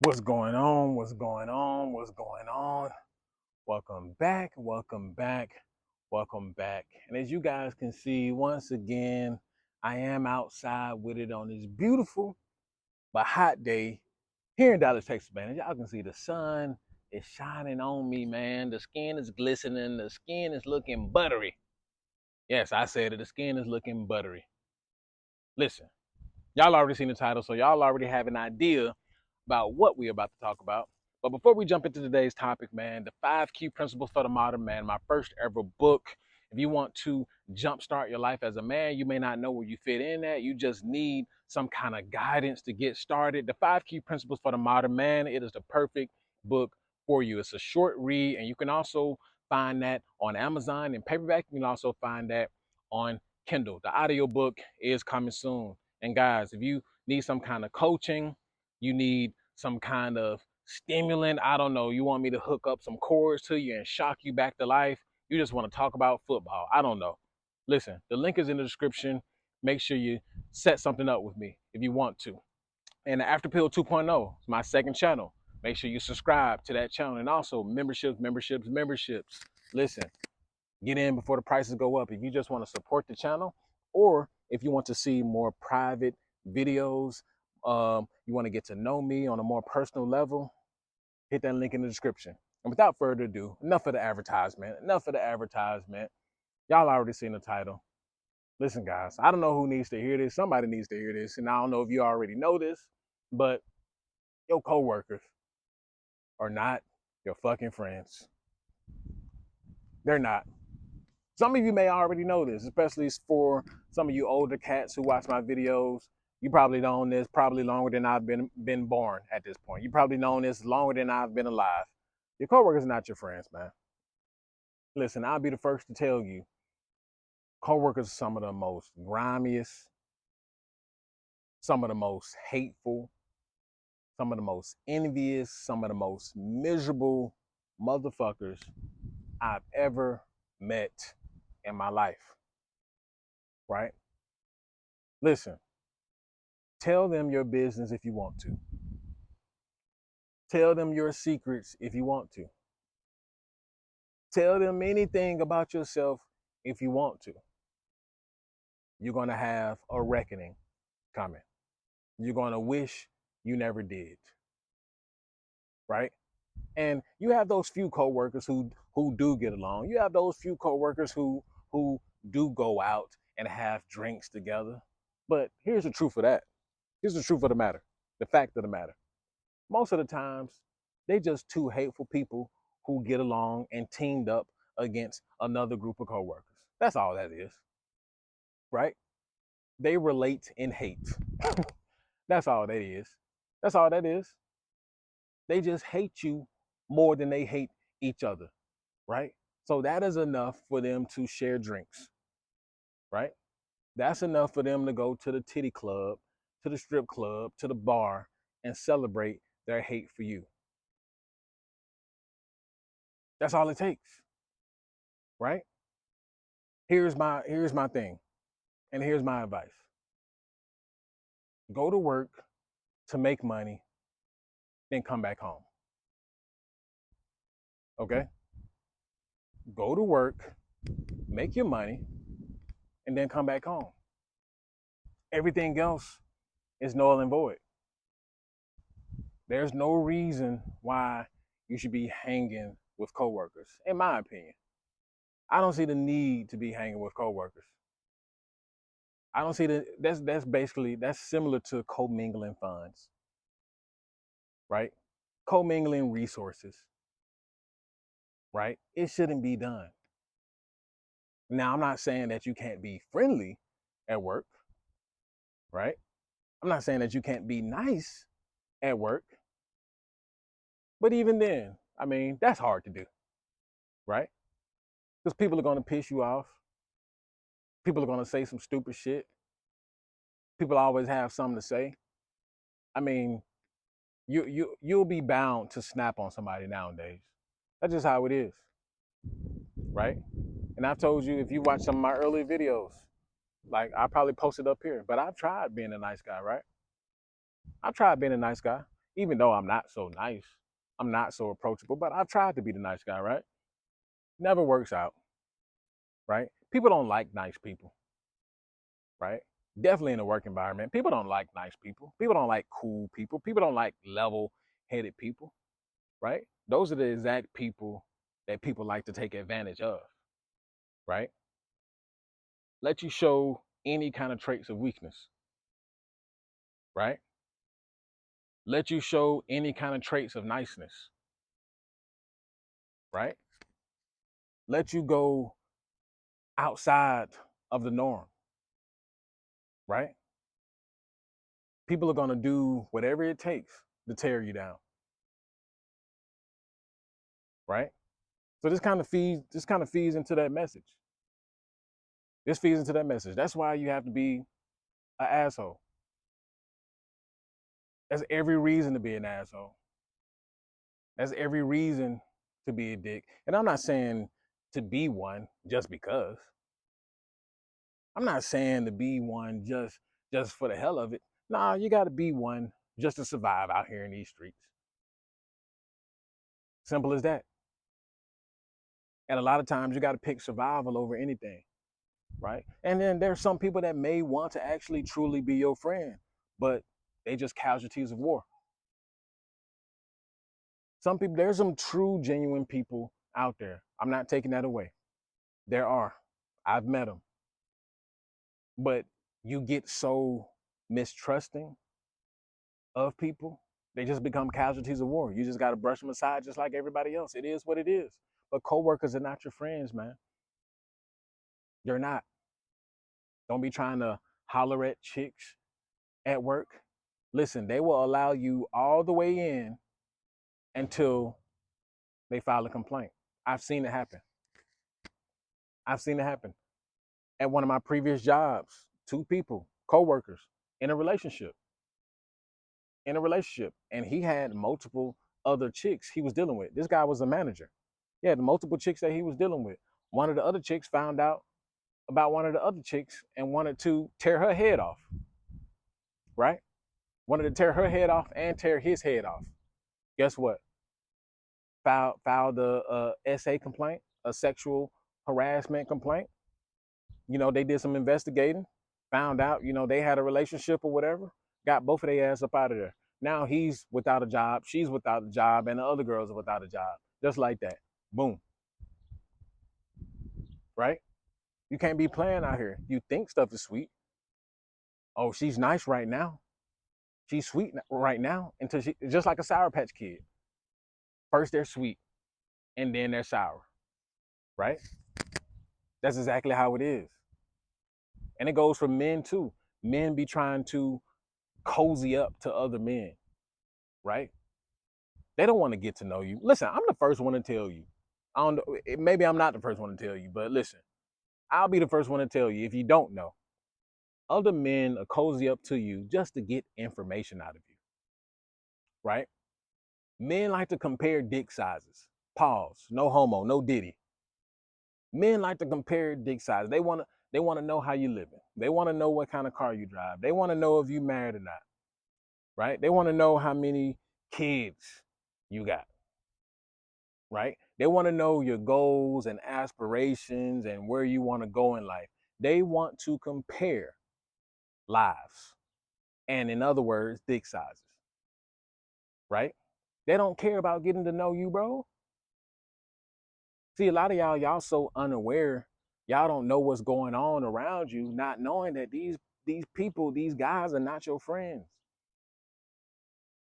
What's going on? What's going on? What's going on? Welcome back. Welcome back. Welcome back. And as you guys can see, once again, I am outside with it on this beautiful but hot day here in Dallas, Texas, man. As y'all can see, the sun is shining on me, man. The skin is glistening. The skin is looking buttery. Yes, I said it. The skin is looking buttery. Listen, y'all already seen the title, so y'all already have an idea about what we're about to talk about. But before we jump into today's topic, man, the 5 key principles for the modern man, my first ever book. If you want to jumpstart your life as a man, you may not know where you fit in at. You just need some kind of guidance to get started. The 5 key principles for the modern man, it is the perfect book for you. It's a short read, and you can also find that on Amazon in paperback. You can also find that on Kindle. The audio book is coming soon. And guys, if you need some kind of coaching, you need some kind of stimulant, I don't know, you want me to hook up some chords to you and shock you back to life, you just want to talk about football, I don't know. Listen, the link is in the description. Make sure you set something up with me if you want to. And the After Pill 2.0 is my second channel. Make sure you subscribe to that channel. And also memberships. Listen, get in before the prices go up. If you just want to support the channel, or if you want to see more private videos, you want to get to know me on a more personal level, hit that link in the description. And without further ado, enough of the advertisement. Y'all already seen the title. Listen, guys, I don't know who needs to hear this. Somebody needs to hear this. And I don't know if you already know this, but your coworkers are not your fucking friends. They're not. Some of you may already know this, especially for some of you older cats who watch my videos. You probably known this probably longer than I've been born at this point. You probably known this longer than I've been alive. Your coworkers are not your friends, man. Listen, I'll be the first to tell you, coworkers are some of the most grimiest, some of the most hateful, some of the most envious, some of the most miserable motherfuckers I've ever met in my life. Right? Listen, tell them your business if you want to. Tell them your secrets if you want to. Tell them anything about yourself if you want to. You're going to have a reckoning coming. You're going to wish you never did. Right? And you have those few coworkers who do get along. You have those few coworkers who do go out and have drinks together. But here's the truth of that. Here's the truth of the matter. The fact of the matter. Most of the times, they just two hateful people who get along and teamed up against another group of coworkers. That's all that is, right? They relate in hate. That's all that is. That's all that is. They just hate you more than they hate each other, right? So that is enough for them to share drinks, right? That's enough for them to go to the titty club, to the strip club, to the bar, and celebrate their hate for you. That's all it takes, right? Here's my thing, and here's my advice. Go to work to make money, then come back home. Okay? Go to work, make your money, and then come back home. Everything else is null and void. There's no reason why you should be hanging with coworkers, in my opinion. I don't see the need to be hanging with coworkers. I don't see that's similar to commingling funds, right? Commingling resources, right? It shouldn't be done. Now, I'm not saying that you can't be friendly at work, right? I'm not saying that you can't be nice at work, but even then, I mean, that's hard to do, right? Because people are going to piss you off. People are going to say some stupid shit. People always have something to say. I mean, you'll be bound to snap on somebody nowadays. That's just how it is, right? And I told you, if you watch some of my early videos, like I probably posted up here, but I've tried being a nice guy, right? I've tried being a nice guy. even though I'm not so nice, I'm not so approachable, but I've tried to be the nice guy, right? Never works out, right? People don't like nice people, right? Definitely in the work environment, people don't like nice people. People don't like cool people. People don't like level headed people, right? Those are the exact people that people like to take advantage of, right? Let you show any kind of traits of weakness, right? Let you show any kind of traits of niceness, right? Let you go outside of the norm, right? People are going to do whatever it takes to tear you down, right? So this kind of feeds into that message. This feeds into that message. That's why you have to be an asshole. There's every reason to be an asshole. There's every reason to be a dick. And I'm not saying to be one just because. I'm not saying to be one just for the hell of it. Nah, you got to be one just to survive out here in these streets. Simple as that. And a lot of times you got to pick survival over anything, right? And then there's some people that may want to actually truly be your friend, but they just casualties of war. Some people, there's some true, genuine people out there. I'm not taking that away. There are. I've met them. But you get so mistrusting of people, they just become casualties of war. You just got to brush them aside just like everybody else. It is what it is. But coworkers are not your friends, man. They're not. Don't be trying to holler at chicks at work. Listen, they will allow you all the way in until they file a complaint. I've seen it happen. I've seen it happen. At one of my previous jobs, two people, coworkers, in a relationship, and he had multiple other chicks he was dealing with. This guy was a manager. He had multiple chicks that he was dealing with. One of the other chicks found out about one of the other chicks and wanted to tear her head off, right? Wanted to tear her head off and tear his head off. Guess what? Filed a SA complaint, a sexual harassment complaint. They did some investigating, found out, they had a relationship or whatever, got both of their ass up out of there. Now he's without a job, she's without a job, and the other girls are without a job. Just like that. Boom. Right? You can't be playing out here. You think stuff is sweet. Oh, she's nice right now. She's sweet right now until she, just like a Sour Patch Kid. First they're sweet and then they're sour. Right? That's exactly how it is. And it goes for men too. Men be trying to cozy up to other men, right? They don't want to get to know you. Listen, I'm the first one to tell you. I don't know, maybe I'm not the first one to tell you, but listen, I'll be the first one to tell you if you don't know. Other men are cozy up to you just to get information out of you, right? Men like to compare dick sizes. Pause. No homo, no diddy. Men like to compare dick sizes. They want to know how you living. They want to know what kind of car you drive. They want to know if you married or not, right? They want to know how many kids you got, right? They want to know your goals and aspirations and where you want to go in life. They want to compare lives. And in other words, dick sizes, right? They don't care about getting to know you, bro. See, a lot of y'all so unaware, y'all don't know what's going on around you, not knowing that these people, these guys are not your friends,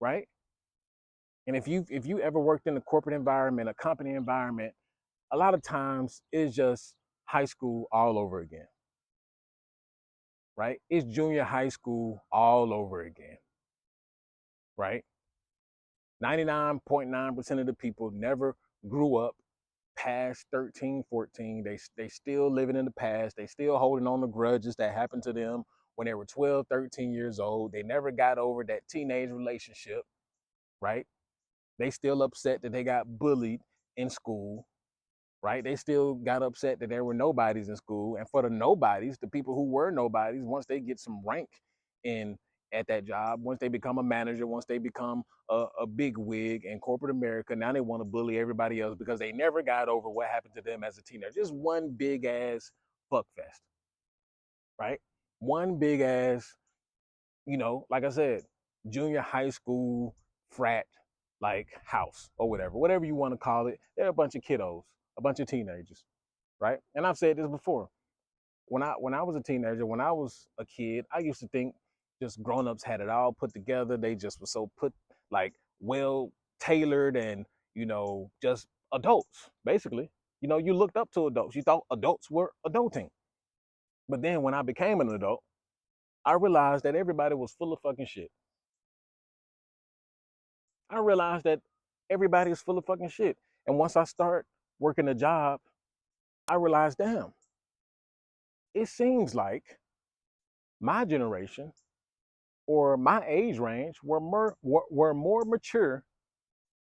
right? And if you ever worked in a corporate environment, a company environment, a lot of times it's just high school all over again, right? It's junior high school all over again, right? 99.9% of the people never grew up past 13, 14. They still living in the past. They still holding on to grudges that happened to them when they were 12, 13 years old. They never got over that teenage relationship, right? They still upset that they got bullied in school, right? They still got upset that there were nobodies in school. And for the nobodies, the people who were nobodies, once they get some rank in at that job, once they become a manager, once they become a big wig in corporate America, now they want to bully everybody else because they never got over what happened to them as a teenager. Just one big ass fuck fest, right? One big ass, like I said, junior high school frat like house or whatever you want to call it. They're a bunch of kiddos, a bunch of teenagers, right? And I've said this before. When I was a teenager, when I was a kid, I used to think just grown-ups had it all put together. They just were so put like well tailored and just adults, basically. You looked up to adults. You thought adults were adulting. But then when I became an adult, I realized that everybody was full of fucking shit. I realized that everybody is full of fucking shit. And once I start working a job, I realized, damn, it seems like my generation or my age range were more mature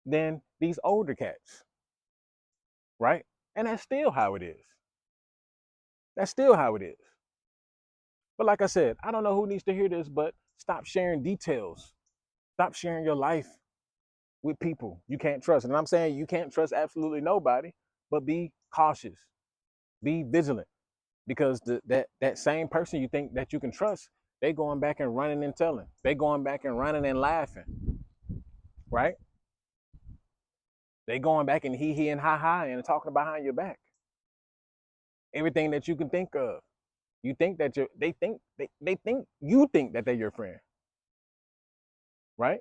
than these older cats, right? And that's still how it is. That's still how it is. But like I said, I don't know who needs to hear this, but stop sharing details. Stop sharing your life with people you can't trust. And I'm saying you can't trust absolutely nobody, but be cautious, be vigilant, because that same person you think that you can trust, they going back and running and telling. They going back and running and laughing, right? They going back and he and ha and talking behind your back. Everything that you can think of. You think that they think you think that they're your friend, right?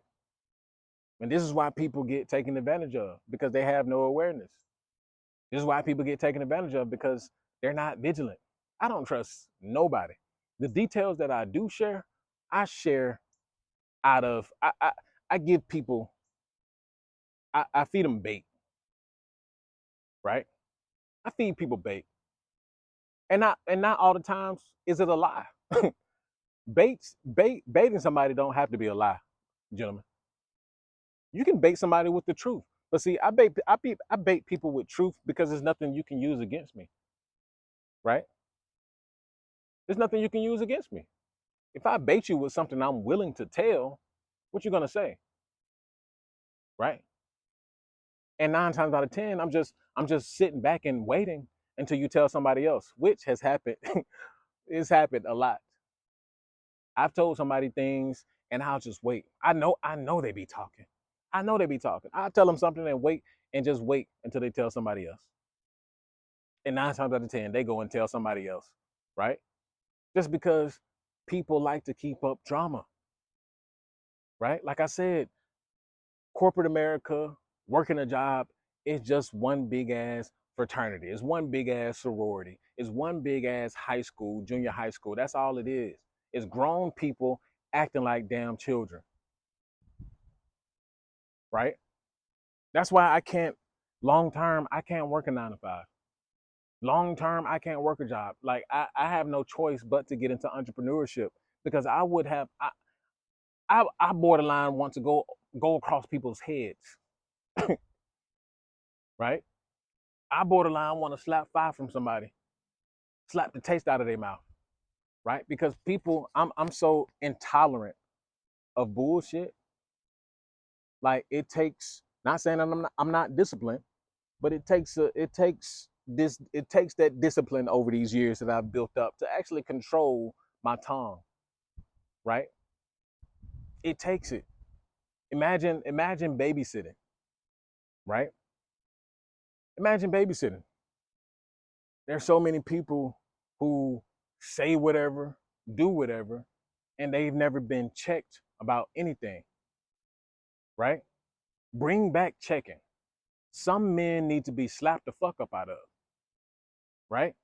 And this is why people get taken advantage of, because they have no awareness. This is why people get taken advantage of, because they're not vigilant. I don't trust nobody. The details that I do share, I share out of I give people, I feed them bait, right? I feed people bait. And not all the times is it a lie. Baiting somebody don't have to be a lie, gentlemen. You can bait somebody with the truth. But see, I bait people with truth because there's nothing you can use against me, right? There's nothing you can use against me. If I bait you with something I'm willing to tell, what you gonna say, right? And 9 times out of 10, I'm just sitting back and waiting until you tell somebody else, which has happened. It's happened a lot. I've told somebody things and I'll just wait. I know they be talking. I know they be talking. I'll tell them something and wait and just wait until they tell somebody else. And 9 times out of 10, they go and tell somebody else, right? Just because people like to keep up drama, right? Like I said, corporate America, working a job, is just one big ass fraternity. It's one big ass sorority. It's one big ass high school, junior high school. That's all it is. It's grown people acting like damn children, right? That's why long term, I can't work a 9 to 5. Long term, I can't work a job. Like I have no choice but to get into entrepreneurship, because I borderline want to go across people's heads, right? I borderline want to slap fire from somebody, slap the taste out of their mouth, right? Because people, I'm so intolerant of bullshit. Like it takes, not saying that I'm not disciplined, but it takes that discipline over these years that I've built up to actually control my tongue, right? It takes it. Imagine babysitting, right? Imagine babysitting. There's so many people who say whatever, do whatever, and they've never been checked about anything, right? Bring back checking. Some men need to be slapped the fuck up out of, right?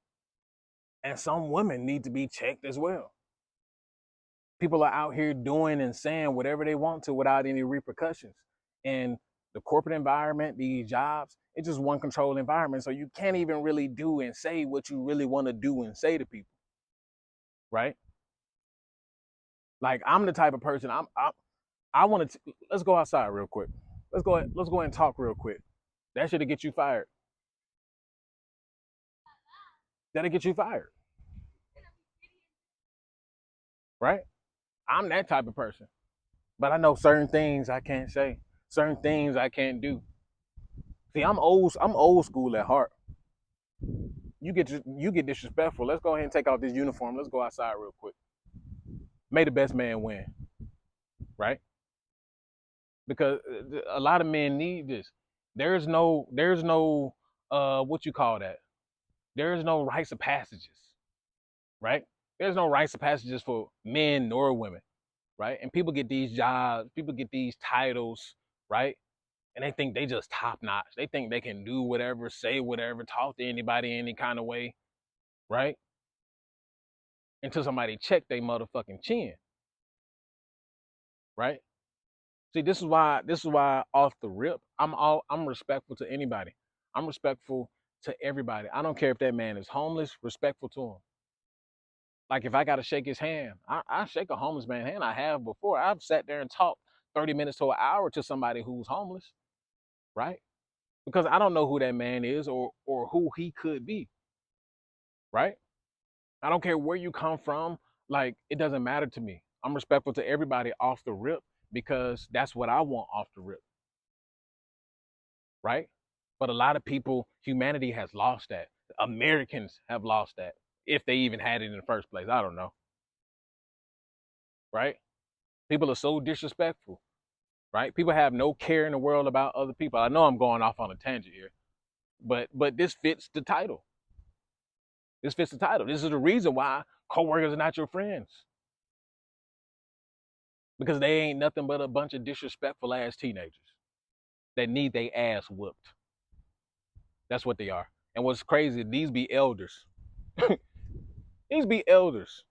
And some women need to be checked as well. People are out here doing and saying whatever they want to without any repercussions. And the corporate environment, these jobs, it's just one controlled environment. So you can't even really do and say what you really want to do and say to people, right? Like I'm the type of person I want to. Let's go outside real quick. Let's go and talk real quick. That should get you fired. That'll get you fired, right? I'm that type of person. But I know certain things I can't say, certain things I can't do. See, I'm old school at heart. You get disrespectful. Let's go ahead and take off this uniform. Let's go outside real quick. May the best man win, right? Because a lot of men need this. There's no what you call that? There's no rites of passages, right? There's no rites of passages for men nor women, right? And people get these jobs, people get these titles, right? And they think they just top notch. They think they can do whatever, say whatever, talk to anybody any kind of way, right? Until somebody check their motherfucking chin, right? See, this is why off the rip, I'm respectful to anybody. I'm respectful to everybody. I don't care if that man is homeless, respectful to him. Like if I gotta shake his hand, I shake a homeless man's hand. I have before. I've sat there and talked 30 minutes to an hour to somebody who's homeless, right? Because I don't know who that man is or who he could be, right? I don't care where you come from. Like it doesn't matter to me. I'm respectful to everybody off the rip because that's what I want off the rip, right? But a lot of people, humanity has lost that. Americans have lost that. If they even had it in the first place. I don't know, right? People are so disrespectful, right? People have no care in the world about other people. I know I'm going off on a tangent here, but this fits the title. This fits the title. This is the reason why coworkers are not your friends. Because they ain't nothing but a bunch of disrespectful ass teenagers that need their ass whooped. That's what they are. And what's crazy, these be elders. These be elders,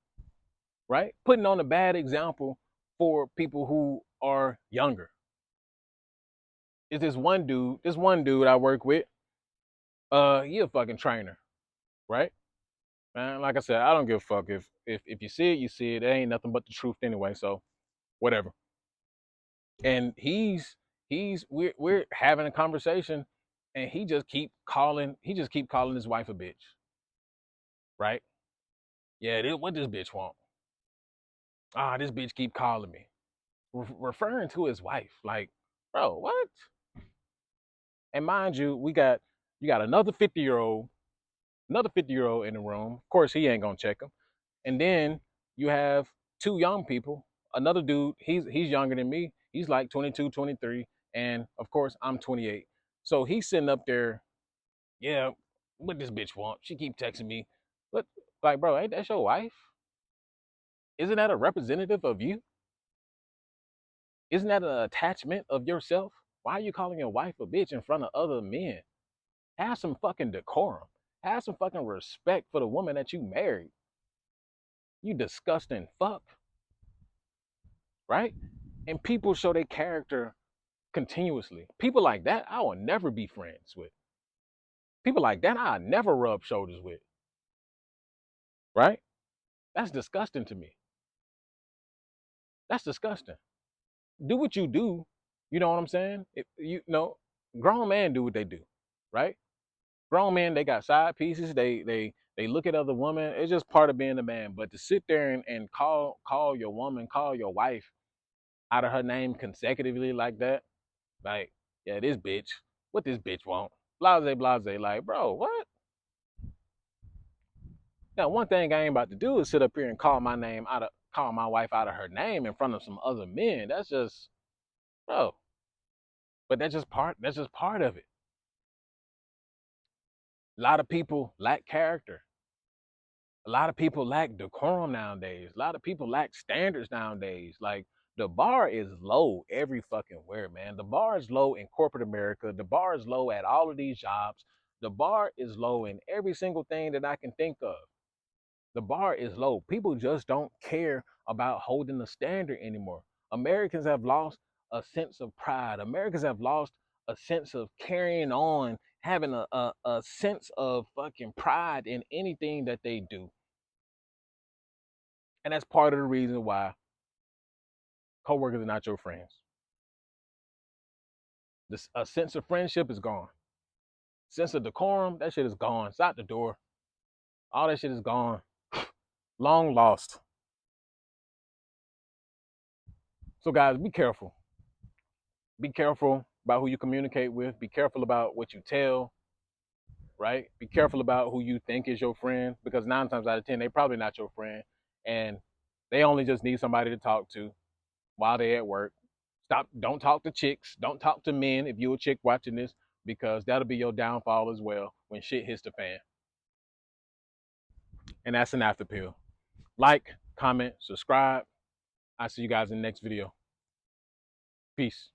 right? Putting on a bad example for people who are younger. Is this one dude I work with, he a fucking trainer, right? Man, like I said, I don't give a fuck if you see it, you see it. It ain't nothing but the truth anyway, so whatever. And we're having a conversation and he just keep calling his wife a bitch, right? Yeah, what this bitch want? This bitch keep calling me. Referring to his wife. Like, bro, what? And mind you, you got another 50-year-old in the room. Of course, he ain't gonna check him. And then you have two young people. Another dude, he's younger than me. He's like 22, 23, and of course, I'm 28. So he's sitting up there, yeah, what this bitch want? She keep texting me. But like, bro, ain't that your wife? Isn't that a representative of you? Isn't that an attachment of yourself? Why are you calling your wife a bitch in front of other men? Have some fucking decorum. Have some fucking respect for the woman that you married. You disgusting fuck, right? And people show their character continuously. People like that, I will never be friends with. People like that, I never rub shoulders with, right? That's disgusting to me. That's disgusting. Do what you do. You know what I'm saying? You know, grown men do what they do, right? Grown men, they got side pieces. They look at other women. It's just part of being a man. But to sit there and call your woman, call your wife out of her name consecutively like that, like, yeah, this bitch, what this bitch want? Blase, blase. Like, bro, what? Now, one thing I ain't about to do is sit up here and call my wife out of her name in front of some other men. That's just, bro. But that's just part of it. A lot of people lack character. A lot of people lack decorum nowadays. A lot of people lack standards nowadays. Like the bar is low every fucking where, man. The bar is low in corporate America. The bar is low at all of these jobs. The bar is low in every single thing that I can think of. The bar is low. People just don't care about holding the standard anymore. Americans have lost a sense of pride. Americans have lost a sense of carrying on, having a sense of fucking pride in anything that they do. And that's part of the reason why coworkers are not your friends. A sense of friendship is gone. Sense of decorum, that shit is gone. It's out the door. All that shit is gone. Long lost. So guys, be careful. Be careful about who you communicate with. Be careful about what you tell, right? Be careful about who you think is your friend, because 9 times out of 10, they probably not your friend. And they only just need somebody to talk to while they're at work. Don't talk to chicks. Don't talk to men if you're a chick watching this, because that'll be your downfall as well when shit hits the fan. And that's an after pill. Like, comment, subscribe. I'll see you guys in the next video. Peace.